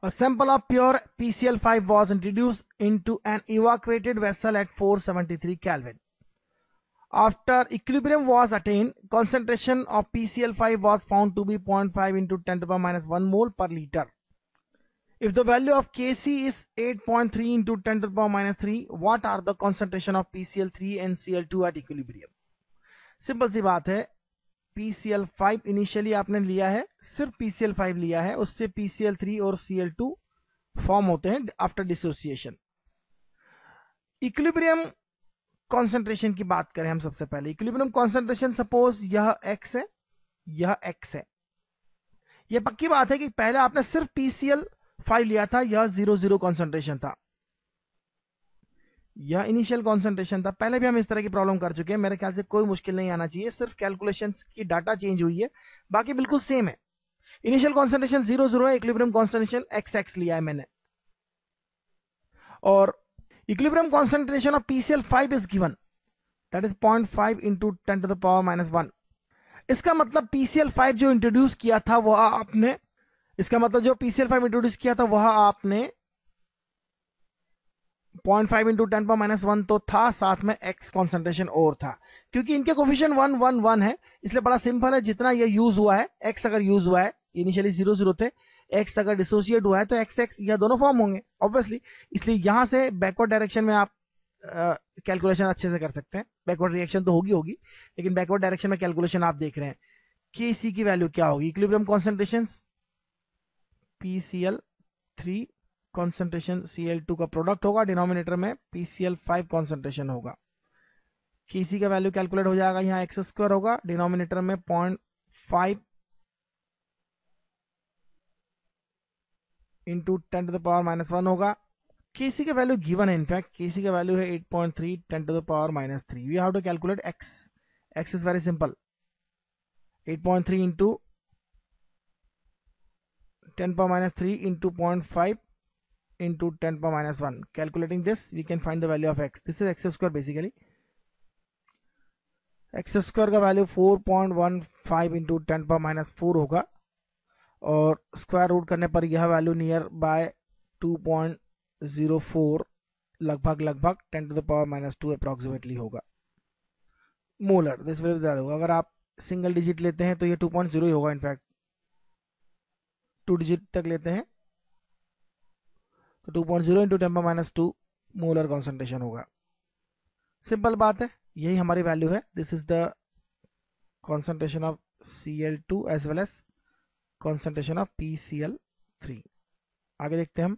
A sample of pure PCl5 was introduced into an evacuated vessel at 473 Kelvin. After equilibrium was attained, concentration of PCl5 was found to be 0.5 into 10 to the power minus 1 mole per liter. If the value of Kc is 8.3 into 10 to the power minus 3, what are the concentration of PCl3 and Cl2 at equilibrium? Simple सी बात है, PCl5 initially आपने लिया है, सिर्फ PCl5 लिया है, उससे PCl3 और Cl2 फॉर्म होते हैं आफ्टर डिसोसिएशन. इक्विलिब्रियम कॉन्सेंट्रेशन की बात करें हम सबसे पहले. इक्विलिब्रियम कॉन्सेंट्रेशन सपोज यह x है, यह x है. यह पक्की बात है कि पहले आपने सिर्फ PCl5 लिया था, यह 0 कॉन्सेंट्रेशन था, यह इनिशियल कॉन्सेंट्रेशन था. पहले भी हम इस तरह की प्रॉब्लम कर चुके हैं, मेरे ख्याल से कोई मुश्किल नहीं आना चाहिए, सिर्फ कैलकुलेशंस की डाटा चेंज हुई है, बाकी बिल्कुल सेम है. इनिशियल कॉन्सेंट्रेशन 0 है, इक्विलिब्रियम कॉन्सेंट्रेशन XX लिया है मैंने. और equilibrium concentration of PCl5 is given, that is 0.5 into 10 to the power minus 1. इसका मतलब PCl5 जो इंट्रोड्यूस किया था वह आपने, इसका मतलब जो PCl5 इंट्रोड्यूस किया था वह आपने 0.5 इंटू 10 पावर माइनस 1 तो था, साथ में x कॉन्सेंट्रेशन और था. क्योंकि इनके कोफिशिएंट 1 1 1 है, इसलिए बड़ा सिंपल है, जितना ये यूज हुआ है, x अगर यूज हुआ है, इनिशियली 0 थे, x अगर डिसोसिएट हुआ है तो x यह दोनों फॉर्म होंगे ऑब्वियसली. इसलिए यहां से बैकवर्ड डायरेक्शन में आप कैलकुलेशन अच्छे से कर सकते हैं. बैकवर्ड रिएक्शन तो होगी, लेकिन बैकवर्ड डायरेक्शन में कैलकुलेशन आप देख रहे हैं. Kc की वैल्यू क्या होगी? Equilibrium concentration PCl3 concentration Cl2 का प्रोडक्ट होगा, डिनोमिनेटर में PCl5 कॉन्सेंट्रेशन होगा. Kc का वैल्यू कैलकुलेट हो जाएगा, यहाँ x² होगा, डिनोमिनेटर में 0.5 into 10 to the power minus 1 होगा. Kc का वैल्यू गिवन है, इनफैक्ट Kc का वैल्यू है 8.3 10 to the power minus 3. We have to calculate x. x is very simple, 8.3 into 10 power minus 3 into 0.5 into 10 power minus 1. Calculating this, we can find the value of x. This is x square basically. x square का value 4.15 into 10 power minus 4 होगा, और square root करने पर यह value near by 2.04 लगभग 10 to the power minus 2 approximately होगा. Molar this will होगा. अगर आप सिंगल डिजिट लेते हैं तो ये 2.0 ही होगा, इनफैक्ट 2 डिजिट तक लेते हैं तो 2.0 इंटू 10 माइनस 2 मोलर कॉन्सेंट्रेशन होगा. सिंपल बात है, यही हमारी वैल्यू है. This is the concentration of Cl2 as well as concentration of PCl3. आगे देखते हैं हम.